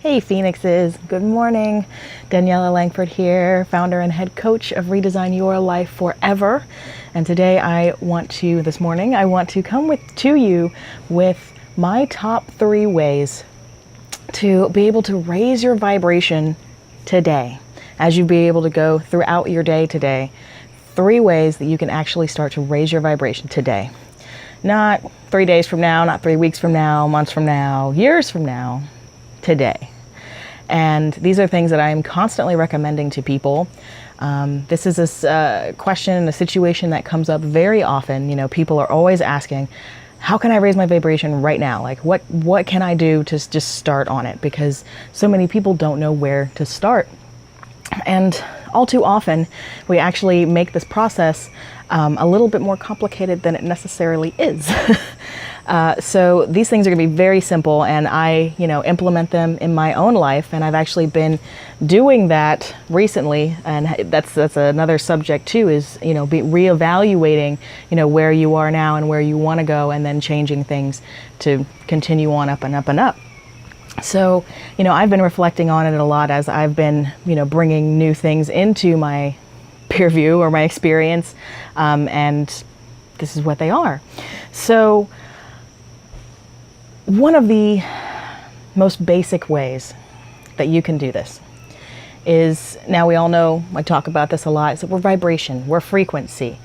Hey Phoenixes, good morning. Daniela Langford here, founder and head coach of Redesign Your Life Forever. And today this morning, I want to come to you with my top 3 ways to be able to raise your vibration today. As you be able to go throughout your day today, 3 ways that you can actually start to raise your vibration today. Not 3 days from now, not 3 weeks from now, months from now, years from now, today. And these are things that I am constantly recommending to people. This is a question, a situation that comes up very often. You know, people are always asking, how can I raise my vibration right now? Like, what can I do to just start on it? Because so many people don't know where to start. And all too often, we actually make this process a little bit more complicated than it necessarily is. So these things are going to be very simple, and I, implement them in my own life. And I've actually been doing that recently, and that's another subject too. Is be reevaluating, where you are now and where you want to go, and then changing things to continue on up and up and up. So, I've been reflecting on it a lot as I've been, bringing new things into my peer view or my experience, and this is what they are. So, one of the most basic ways that you can do this is, now we all know, I talk about this a lot, is that we're vibration, we're frequency.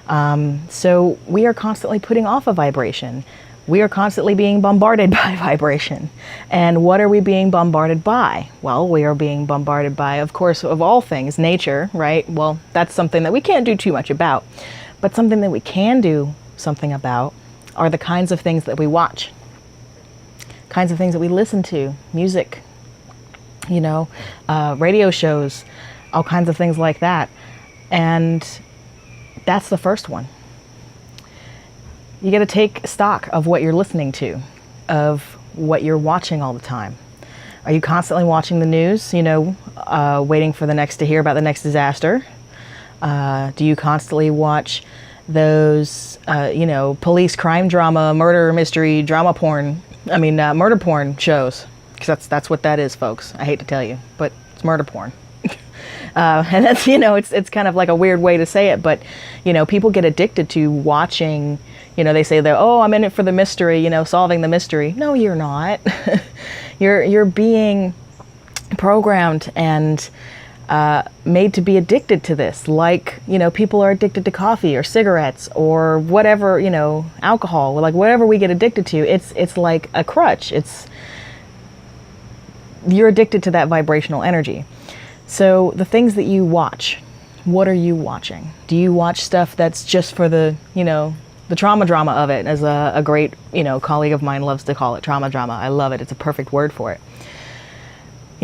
So we are constantly putting off a vibration. We are constantly being bombarded by vibration. And what are we being bombarded by? Well, we are being bombarded by, of course, of all things, nature, right? Well, that's something that we can't do too much about. But something that we can do something about are the kinds of things that we watch, kinds of things that we listen to, music, radio shows, all kinds of things like that. And that's the first one. You got to take stock of what you're listening to, of what you're watching all the time. Are you constantly watching the news, waiting for to hear about the next disaster? Do you constantly watch those, police crime drama, murder mystery, murder porn shows? Because that's what that is, folks. I hate to tell you, but it's murder porn. And that's, it's kind of like a weird way to say it, but, people get addicted to watching, they say that, oh, I'm in it for the mystery, solving the mystery. No, you're not. You're being programmed and made to be addicted to this. Like, people are addicted to coffee or cigarettes or whatever, alcohol, like whatever we get addicted to, it's like a crutch. You're addicted to that vibrational energy. So the things that you watch, what are you watching? Do you watch stuff that's just for the trauma drama of it, as a great, colleague of mine loves to call it, trauma drama. I love it. It's a perfect word for it.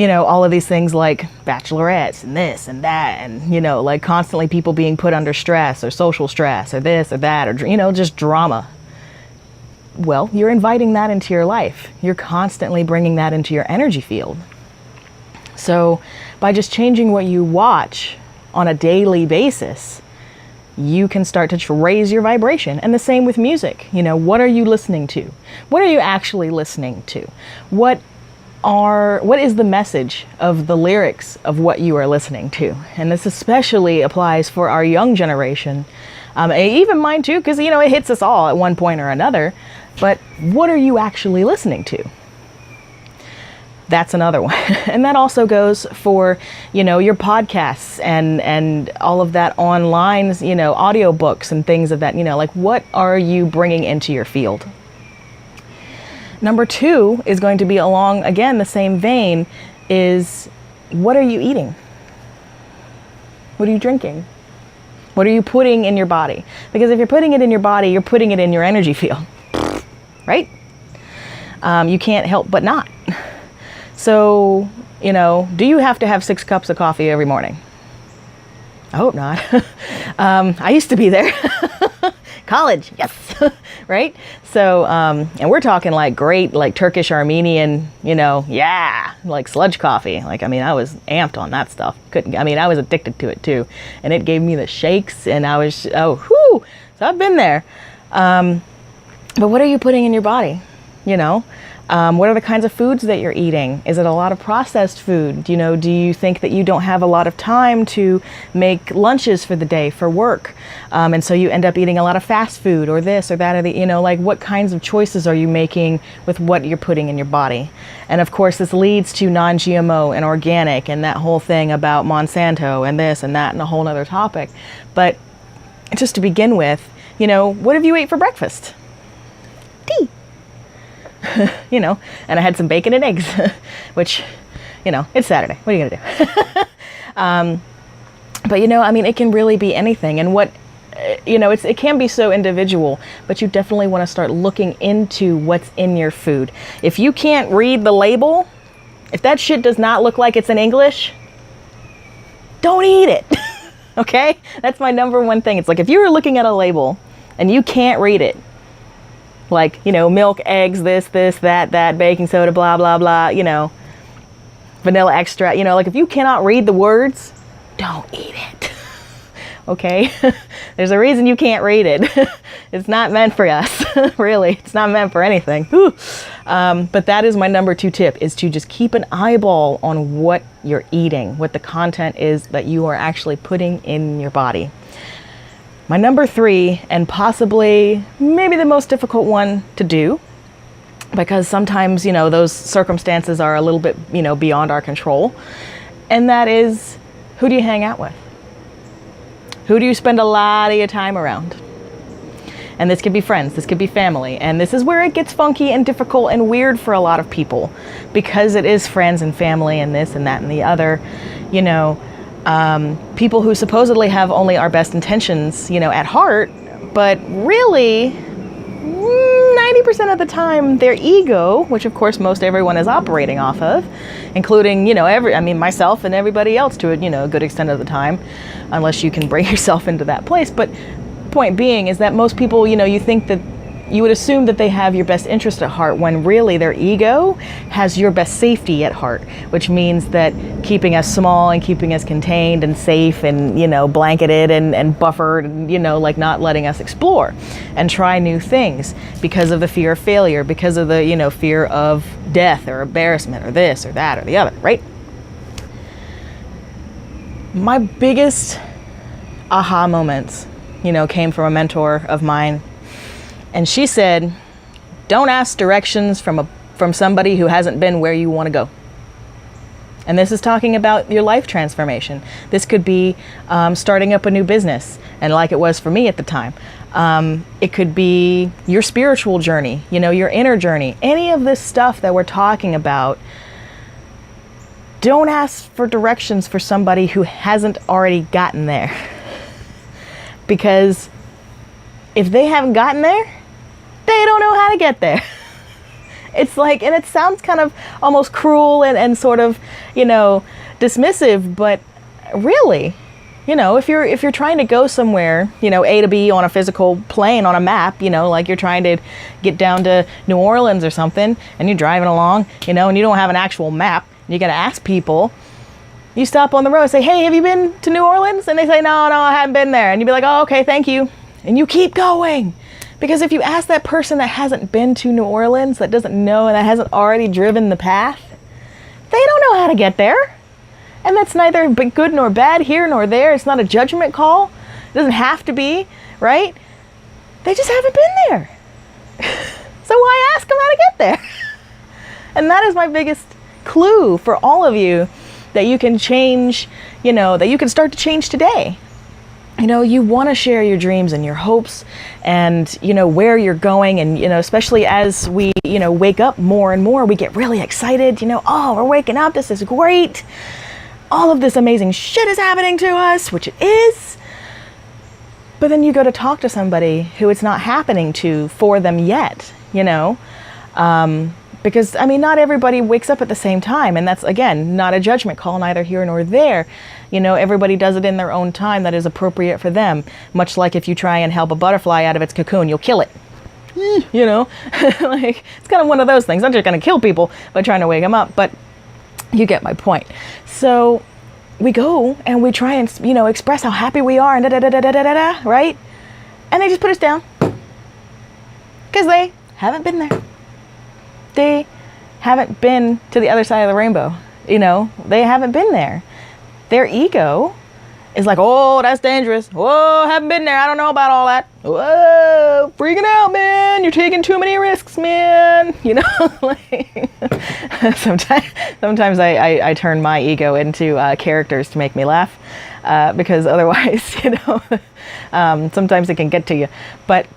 All of these things like bachelorettes and this and that, and, like constantly people being put under stress or social stress or this or that, or, just drama. Well, you're inviting that into your life. You're constantly bringing that into your energy field. So by just changing what you watch on a daily basis, you can start to raise your vibration. And the same with music. What are you listening to? What are you actually listening to? What is the message of the lyrics of what you are listening to? And this especially applies for our young generation, even mine too, because it hits us all at one point or another. But what are you actually listening to? That's another one. And that also goes for, your podcasts and all of that online, audiobooks and things of that, like what are you bringing into your field? Number 2 is going to be along, again, the same vein, is what are you eating? What are you drinking? What are you putting in your body? Because if you're putting it in your body, you're putting it in your energy field, right? You can't help but not. So, do you have to have 6 cups of coffee every morning? I hope not. I used to be there. College, yes, right? So, and we're talking like great, like Turkish, Armenian, like sludge coffee. Like, I was amped on that stuff. I was addicted to it too. And it gave me the shakes, and I was, so I've been there. But what are you putting in your body? What are the kinds of foods that you're eating? Is it a lot of processed food? You know, do you think that you don't have a lot of time to make lunches for the day for work? And so you end up eating a lot of fast food or this or that or the, you know, like what kinds of choices are you making with what you're putting in your body? And of course, this leads to non-GMO and organic and that whole thing about Monsanto and this and that and a whole nother topic. But just to begin with, you know, what have you ate for breakfast? Tea. You know, and I had some bacon and eggs, which, you know, it's Saturday. What are you gonna do? But you know, I mean, it can really be anything. And what, you know, it can be so individual, but you definitely want to start looking into what's in your food. If you can't read the label, if that shit does not look like it's in English, don't eat it. Okay? That's my number one thing. It's like if you were looking at a label and you can't read it, like, you know, milk, eggs, this, that, baking soda, blah, blah, blah, you know, vanilla extract, you know, like if you cannot read the words, don't eat it. Okay? There's a reason you can't read it. It's not meant for us. Really. It's not meant for anything. But that is my number 2 tip, is to just keep an eyeball on what you're eating, what the content is that you are actually putting in your body. My number 3, and possibly maybe the most difficult one to do, because sometimes, you know, those circumstances are a little bit, you know, beyond our control. And that is, who do you hang out with? Who do you spend a lot of your time around? And this could be friends, this could be family. And this is where it gets funky and difficult and weird for a lot of people, because it is friends and family and this and that and the other, you know. People who supposedly have only our best intentions, you know, at heart, but really 90% of the time their ego, which of course most everyone is operating off of, including, you know, myself and everybody else to a, you know, a good extent of the time, unless you can bring yourself into that place. But point being is that most people, you know, you think that you would assume that they have your best interest at heart, when really their ego has your best safety at heart, which means that keeping us small and keeping us contained and safe and, you know, blanketed and buffered, and, you know, like not letting us explore and try new things because of the fear of failure, because of the, you know, fear of death or embarrassment or this or that or the other, right? My biggest aha moments, you know, came from a mentor of mine. And she said, don't ask directions from somebody who hasn't been where you want to go. And this is talking about your life transformation. This could be starting up a new business, and like it was for me at the time. It could be your spiritual journey, you know, your inner journey. Any of this stuff that we're talking about, don't ask for directions for somebody who hasn't already gotten there. Because if they haven't gotten there, they don't know how to get there. It's like, and it sounds kind of almost cruel and sort of, you know, dismissive, but really, you know, if you're trying to go somewhere, you know, A to B on a physical plane on a map, you know, like you're trying to get down to New Orleans or something, and you're driving along, you know, and you don't have an actual map, and you got to ask people. You stop on the road and say, hey, have you been to New Orleans? And they say, no, I haven't been there. And you'd be like, oh, okay, thank you. And you keep going. Because if you ask that person that hasn't been to New Orleans, that doesn't know, and that hasn't already driven the path, they don't know how to get there. And that's neither good nor bad, here nor there. It's not a judgment call. It doesn't have to be, right? They just haven't been there. So why ask them how to get there? And that is my biggest clue for all of you, that you can change, you know, that you can start to change today. You know, you want to share your dreams and your hopes and, you know, where you're going. And, you know, especially as we, you know, wake up more and more, we get really excited, you know, oh, we're waking up. This is great. All of this amazing shit is happening to us, which it is. But then you go to talk to somebody who it's not happening to for them yet, you know, because, I mean, not everybody wakes up at the same time. And that's, again, not a judgment call, neither here nor there. You know, everybody does it in their own time that is appropriate for them. Much like if you try and help a butterfly out of its cocoon, you'll kill it. You know, like, it's kind of one of those things. I'm just going to kill people by trying to wake them up. But you get my point. So we go and we try and, you know, express how happy we are and da-da-da-da-da-da-da, right? And they just put us down. Because they haven't been there. They haven't been to the other side of the rainbow. You know, they haven't been there. Their ego is like, oh, that's dangerous. Whoa, haven't been there. I don't know about all that. Whoa, freaking out, man. You're taking too many risks, man. You know, like, sometimes I turn my ego into characters to make me laugh, because otherwise, you know, sometimes it can get to you. But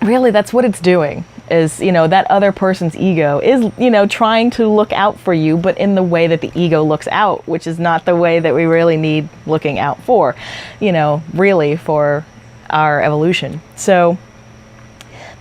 really, that's what it's doing, is, you know, that other person's ego is, you know, trying to look out for you, but in the way that the ego looks out, which is not the way that we really need looking out for, you know, really for our evolution. So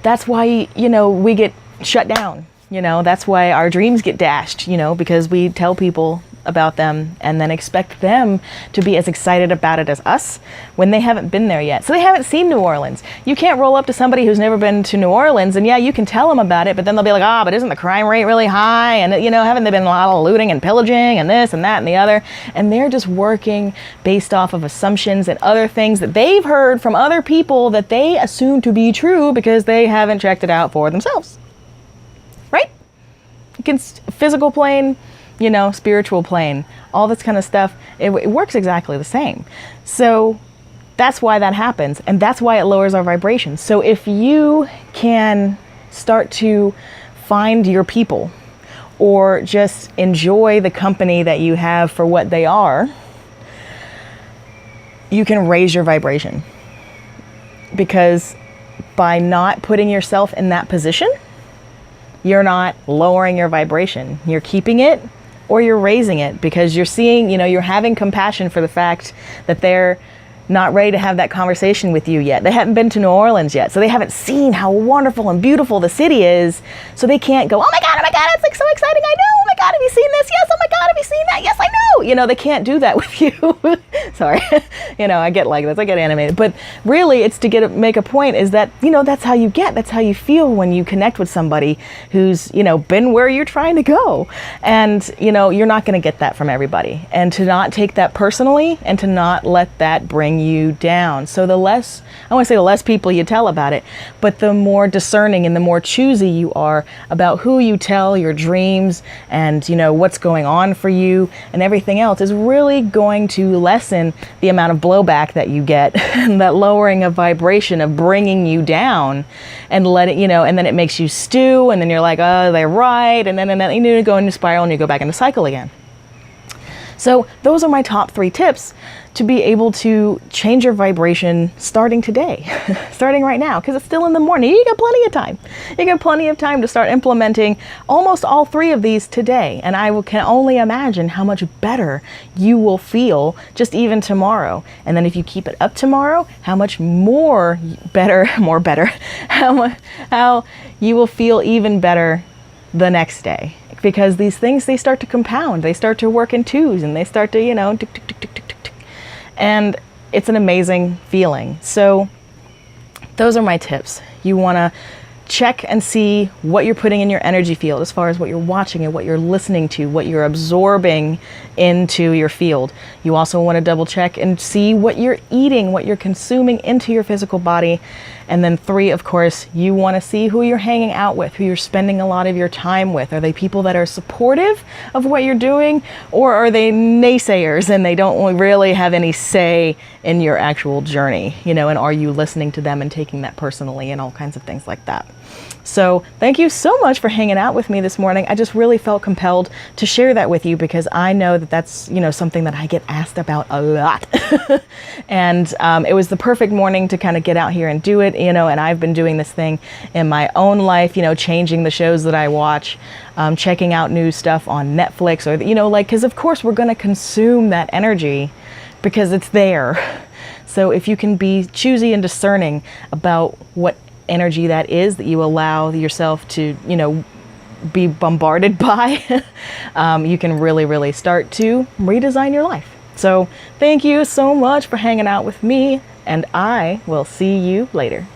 that's why, you know, we get shut down, you know, that's why our dreams get dashed, you know, because we tell people about them and then expect them to be as excited about it as us when they haven't been there yet. So they haven't seen New Orleans. You can't roll up to somebody who's never been to New Orleans and, yeah, you can tell them about it, but then they'll be like, ah, but isn't the crime rate really high? And, you know, haven't there been a lot of looting and pillaging and this and that and the other? And they're just working based off of assumptions and other things that they've heard from other people that they assume to be true because they haven't checked it out for themselves. Right? You can, physical plane, you know, spiritual plane, all this kind of stuff, it works exactly the same. So that's why that happens, and that's why it lowers our vibration. So if you can start to find your people, or just enjoy the company that you have for what they are, you can raise your vibration. Because by not putting yourself in that position, you're not lowering your vibration. You're keeping it, or you're raising it, because you're seeing, you know, you're having compassion for the fact that they're not ready to have that conversation with you yet. They haven't been to New Orleans yet, so they haven't seen how wonderful and beautiful the city is, so they can't go, oh my God, it's like so exciting, I know, oh my God, have you seen this? Yes, oh my God, have you seen that? Yes, I know. You know, they can't do that with you. Sorry, you know, I get like this, I get animated, but really it's to make a point is that, you know, that's how you feel when you connect with somebody who's, you know, been where you're trying to go. And, you know, you're not going to get that from everybody, and to not take that personally and to not let that bring you down. So the less, I want to say the less people you tell about it, but the more discerning and the more choosy you are about who you tell your dreams and, you know, what's going on for you and everything else, is really going to lessen the amount of blowback that you get and that lowering of vibration of bringing you down, and let it, you know, and then it makes you stew, and then you're like, oh, they're right, and then you need to go into spiral and you go back into cycle again. So those are my top 3 tips to be able to change your vibration starting today, starting right now, because it's still in the morning. You got plenty of time. You got plenty of time to start implementing almost all 3 of these today. And I can only imagine how much better you will feel just even tomorrow. And then if you keep it up tomorrow, how much more better, how you will feel even better the next day. Because these things, they start to compound, they start to work in twos, and they start to, you know, tick, tick, tick, tick, tick, tick. And it's an amazing feeling. So those are my tips. You want to check and see what you're putting in your energy field as far as what you're watching and what you're listening to, what you're absorbing into your field. You also want to double check and see what you're eating, what you're consuming into your physical body. And then 3, of course, you want to see who you're hanging out with, who you're spending a lot of your time with. Are they people that are supportive of what you're doing, or are they naysayers and they don't really have any say in your actual journey, you know, and are you listening to them and taking that personally and all kinds of things like that. So thank you so much for hanging out with me this morning. I just really felt compelled to share that with you, because I know that that's, you know, something that I get asked about a lot. And it was the perfect morning to kind of get out here and do it, you know, and I've been doing this thing in my own life, you know, changing the shows that I watch, checking out new stuff on Netflix, or, you know, like, because of course we're going to consume that energy because it's there. So if you can be choosy and discerning about what energy that is that you allow yourself to, you know, be bombarded by, you can really, really start to redesign your life. So thank you so much for hanging out with me, and I will see you later.